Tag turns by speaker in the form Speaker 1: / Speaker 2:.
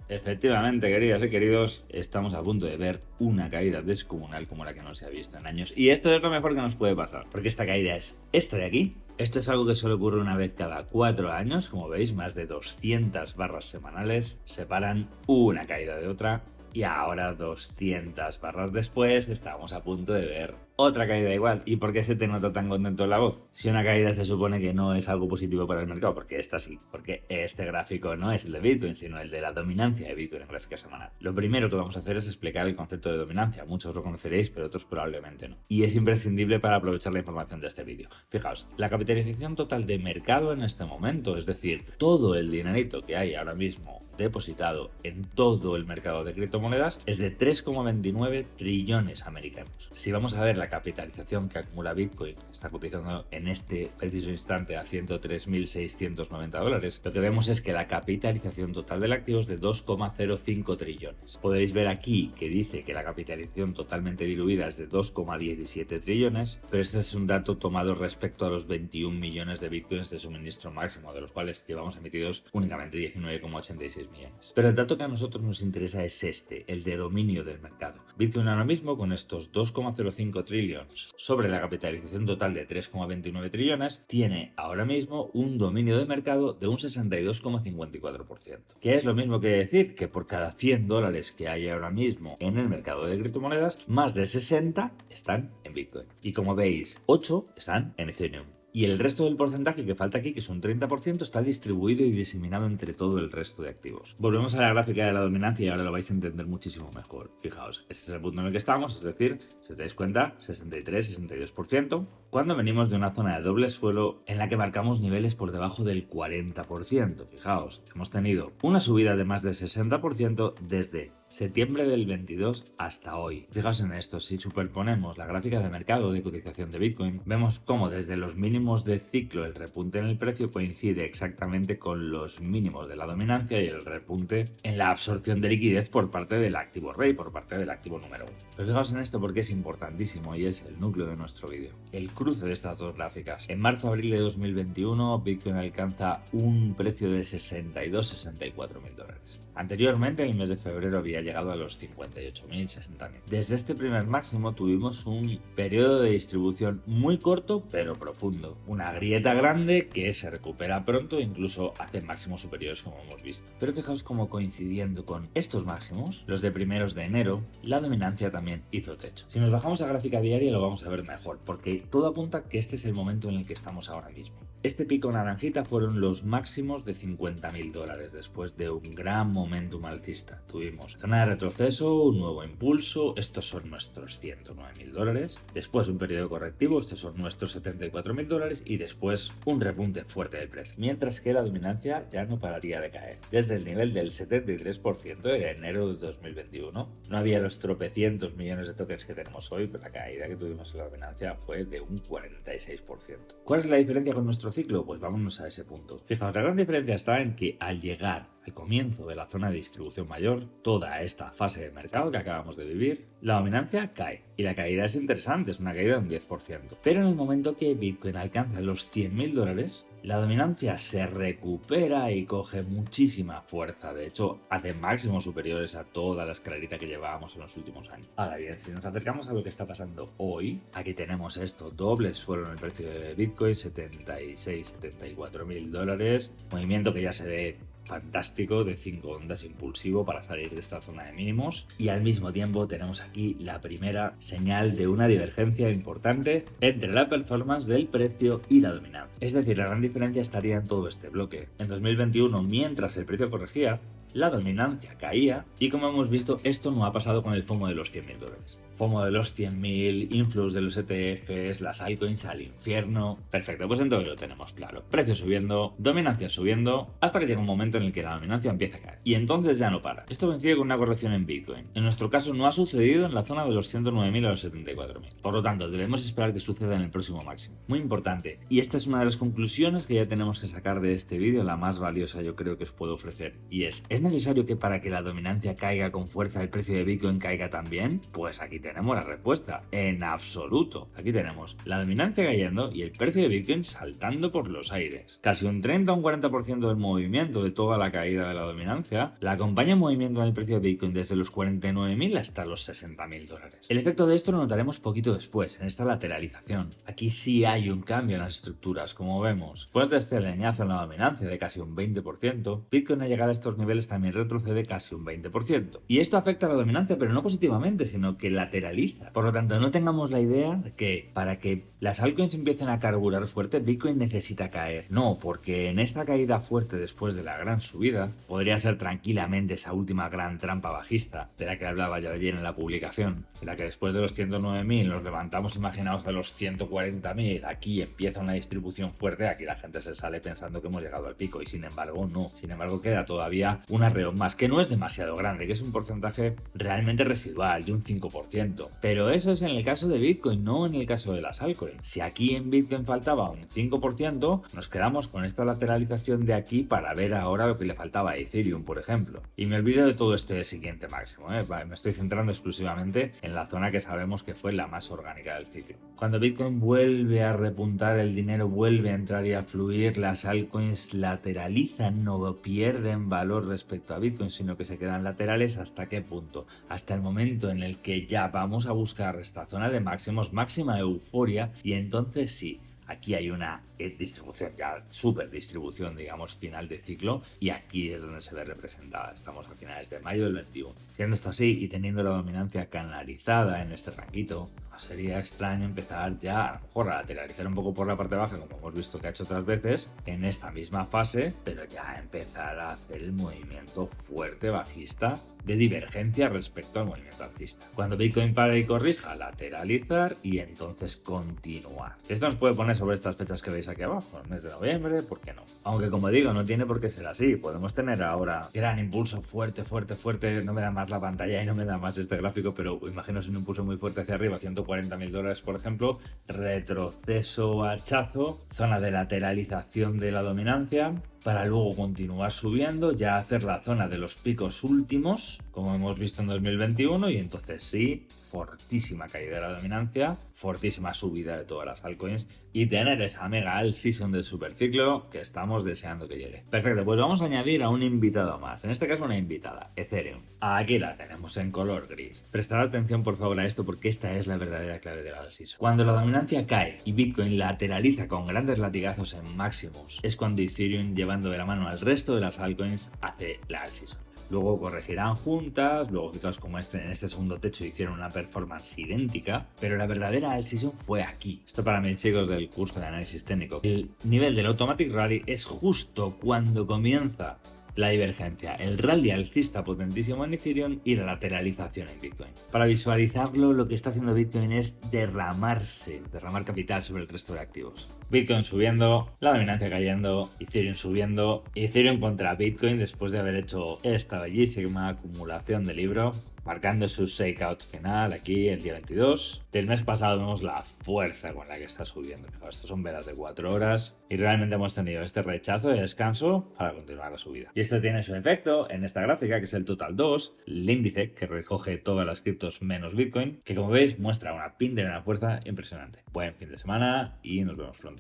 Speaker 1: Efectivamente, queridas y queridos, estamos a punto de ver una caída descomunal como la que no se ha visto en años. Y esto es lo mejor que nos puede pasar, porque esta caída es esta de aquí. Esto es algo que solo ocurre una vez cada 4 años, como veis, más de 200 barras semanales separan una caída de otra. Y ahora 200 barras después estamos a punto de ver otra caída igual. ¿Y por qué se te nota tan contento en la voz? Si una caída se supone que no es algo positivo para el mercado, porque esta sí, porque este gráfico no es el de Bitcoin, sino el de la dominancia de Bitcoin en gráfica semanal. Lo primero que vamos a hacer es explicar el concepto de dominancia. Muchos lo conoceréis, pero otros probablemente no. Y es imprescindible para aprovechar la información de este vídeo. Fijaos, la capitalización total de mercado en este momento, es decir, todo el dinerito que hay ahora mismo depositado en todo el mercado de criptomonedas, es de 3,29 trillones americanos. Si vamos a ver la capitalización que acumula Bitcoin, está cotizando en este preciso instante a $103.690, lo que vemos es que la capitalización total del activo es de 2,05 trillones. Podéis ver aquí que dice que la capitalización totalmente diluida es de 2,17 trillones, pero este es un dato tomado respecto a los 21 millones de Bitcoins de suministro máximo, de los cuales llevamos emitidos únicamente 19,86 millones. Pero el dato que a nosotros nos interesa es este, el de dominio del mercado. Bitcoin ahora mismo, con estos 2,05 trillones sobre la capitalización total de 3,29 trillones, tiene ahora mismo un dominio de mercado de un 62,54%. Que es lo mismo que decir que por cada 100 dólares que hay ahora mismo en el mercado de criptomonedas, más de 60 están en Bitcoin. Y como veis, 8 están en Ethereum. Y el resto del porcentaje que falta aquí, que es un 30%, está distribuido y diseminado entre todo el resto de activos. Volvemos a la gráfica de la dominancia y ahora lo vais a entender muchísimo mejor. Fijaos, este es el punto en el que estamos, es decir, si os dais cuenta, 63-62%, cuando venimos de una zona de doble suelo en la que marcamos niveles por debajo del 40%. Fijaos, hemos tenido una subida de más de 60% desde septiembre del 22 hasta hoy. Fijaos en esto, si superponemos la gráfica de mercado de cotización de Bitcoin, vemos cómo desde los mínimos de ciclo el repunte en el precio coincide exactamente con los mínimos de la dominancia y el repunte en la absorción de liquidez por parte del activo rey, por parte del activo número 1. Pero fijaos en esto porque es importantísimo y es el núcleo de nuestro vídeo. El cruce de estas dos gráficas. En marzo-abril de 2021, Bitcoin alcanza un precio de 62-64 mil dólares. Anteriormente, en el mes de febrero, había llegado a los 58.000, 60.000. Desde este primer máximo tuvimos un periodo de distribución muy corto pero profundo. Una grieta grande que se recupera pronto, incluso hace máximos superiores como hemos visto. Pero fijaos cómo coincidiendo con estos máximos, los de primeros de enero, la dominancia también hizo techo. Si nos bajamos a gráfica diaria lo vamos a ver mejor, porque todo apunta que este es el momento en el que estamos ahora mismo. Este pico naranjita fueron los máximos de 50.000 dólares después de un gran momentum alcista. Tuvimos zona de retroceso, un nuevo impulso, estos son nuestros 109.000 dólares, después un periodo correctivo, estos son nuestros 74.000 dólares y después un repunte fuerte del precio. Mientras que la dominancia ya no pararía de caer. Desde el nivel del 73% de enero de 2021, no había los tropecientos millones de tokens que tenemos hoy, pero la caída que tuvimos en la dominancia fue de un 46%. ¿Cuál es la diferencia con nuestro ciclo? Pues vámonos a ese punto. Fijaos, la gran diferencia está en que al llegar al comienzo de la zona de distribución mayor, toda esta fase de mercado que acabamos de vivir, la dominancia cae. Y la caída es interesante, es una caída de un 10%. Pero en el momento que Bitcoin alcanza los 100.000 dólares, la dominancia se recupera y coge muchísima fuerza. De hecho, hace máximos superiores a toda la escalerita que llevábamos en los últimos años. Ahora bien, si nos acercamos a lo que está pasando hoy, aquí tenemos esto, doble suelo en el precio de Bitcoin, 76-74 mil dólares. Movimiento que ya se ve fantástico de 5 ondas impulsivo para salir de esta zona de mínimos, y al mismo tiempo tenemos aquí la primera señal de una divergencia importante entre la performance del precio y la dominancia. Es decir, la gran diferencia estaría en todo este bloque. En 2021, mientras el precio corregía, la dominancia caía y, como hemos visto, esto no ha pasado con el FOMO de los 100.000 dólares. FOMO de los 100.000, inflows de los ETFs, las altcoins al infierno. Perfecto, pues entonces lo tenemos claro. Precio subiendo, dominancia subiendo, hasta que llega un momento en el que la dominancia empieza a caer. Y entonces ya no para. Esto coincide con una corrección en Bitcoin. En nuestro caso no ha sucedido en la zona de los 109.000 a los 74.000. Por lo tanto, debemos esperar que suceda en el próximo máximo. Muy importante. Y esta es una de las conclusiones que ya tenemos que sacar de este vídeo, la más valiosa yo creo que os puedo ofrecer. Y ¿es necesario que para que la dominancia caiga con fuerza el precio de Bitcoin caiga también? Pues aquí tenemos tenemos la respuesta, en absoluto. Aquí tenemos la dominancia cayendo y el precio de Bitcoin saltando por los aires. Casi un 30 o un 40% del movimiento de toda la caída de la dominancia la acompaña en movimiento en el precio de Bitcoin desde los 49.000 hasta los 60.000 dólares. El efecto de esto lo notaremos poquito después, en esta lateralización. Aquí sí hay un cambio en las estructuras, como vemos. Después de este leñazo en la dominancia de casi un 20%, Bitcoin al llegar a estos niveles también retrocede casi un 20%. Y esto afecta a la dominancia, pero no positivamente, sino que lateraliza. Por lo tanto, no tengamos la idea de que para que las altcoins empiecen a carburar fuerte, Bitcoin necesita caer. No, porque en esta caída fuerte después de la gran subida, podría ser tranquilamente esa última gran trampa bajista de la que hablaba yo ayer en la publicación, en la que después de los 109.000 nos levantamos, imaginaos, a los 140.000, aquí empieza una distribución fuerte, aquí la gente se sale pensando que hemos llegado al pico y sin embargo no. Sin embargo queda todavía un arreón más, que no es demasiado grande, que es un porcentaje realmente residual de un 5%. Pero eso es en el caso de Bitcoin, no en el caso de las altcoins. Si aquí en Bitcoin faltaba un 5%, nos quedamos con esta lateralización de aquí para ver ahora lo que le faltaba a Ethereum, por ejemplo. Y me olvido de todo este siguiente máximo, me estoy centrando exclusivamente en la zona que sabemos que fue la más orgánica del ciclo. Cuando Bitcoin vuelve a repuntar, el dinero vuelve a entrar y a fluir, las altcoins lateralizan, no pierden valor respecto a Bitcoin, sino que se quedan laterales. ¿Hasta qué punto? Hasta el momento en el que ya vamos a buscar esta zona de máximos, máxima euforia, y entonces sí, aquí hay una distribución, ya super distribución, digamos, final de ciclo, y aquí es donde se ve representada. Estamos a finales de mayo del 21. Siendo esto así y teniendo la dominancia canalizada en este ranquito, sería extraño empezar ya a lo mejor a lateralizar un poco por la parte baja, como hemos visto que ha hecho otras veces, en esta misma fase, pero ya empezar a hacer el movimiento fuerte bajista de divergencia respecto al movimiento alcista. Cuando Bitcoin pare y corrija, lateralizar y entonces continuar. Esto nos puede poner sobre estas fechas que veis aquí abajo, el mes de noviembre, ¿por qué no? Aunque como digo, no tiene por qué ser así. Podemos tener ahora gran impulso fuerte, no me da más la pantalla y no me da más este gráfico, pero imaginaos un impulso muy fuerte hacia arriba, 140.000 dólares, por ejemplo, retroceso, hachazo, zona de lateralización de la dominancia, para luego continuar subiendo, ya hacer la zona de los picos últimos, como hemos visto en 2021, y entonces sí, fortísima caída de la dominancia, fortísima subida de todas las altcoins y tener esa mega alt season del superciclo que estamos deseando que llegue. Perfecto, pues vamos a añadir a un invitado más, en este caso una invitada, Ethereum. Aquí la tenemos en color gris. Prestad atención por favor a esto porque esta es la verdadera clave de la alt season. Cuando la dominancia cae y Bitcoin lateraliza con grandes latigazos en máximos, es cuando Ethereum, llevando de la mano al resto de las altcoins, hace la alt season. Luego corregirán juntas, luego fijaos como en este segundo techo hicieron una performance idéntica, pero la verdadera alt season fue aquí. Esto para mis chicos del curso de análisis técnico. El nivel del Automatic Rally es justo cuando comienza la divergencia, el rally alcista potentísimo en Ethereum y la lateralización en Bitcoin. Para visualizarlo, lo que está haciendo Bitcoin es derramar capital sobre el resto de activos. Bitcoin subiendo, la dominancia cayendo, Ethereum subiendo, Ethereum contra Bitcoin después de haber hecho esta bellísima acumulación de libro, marcando su shakeout final aquí el día 22. Del mes pasado vemos la fuerza con la que está subiendo. Fijaos, estos son velas de 4 horas y realmente hemos tenido este rechazo y descanso para continuar la subida. Y esto tiene su efecto en esta gráfica, que es el Total 2, el índice que recoge todas las criptos menos Bitcoin, que como veis muestra una pinta y una fuerza impresionante. Buen fin de semana y nos vemos pronto.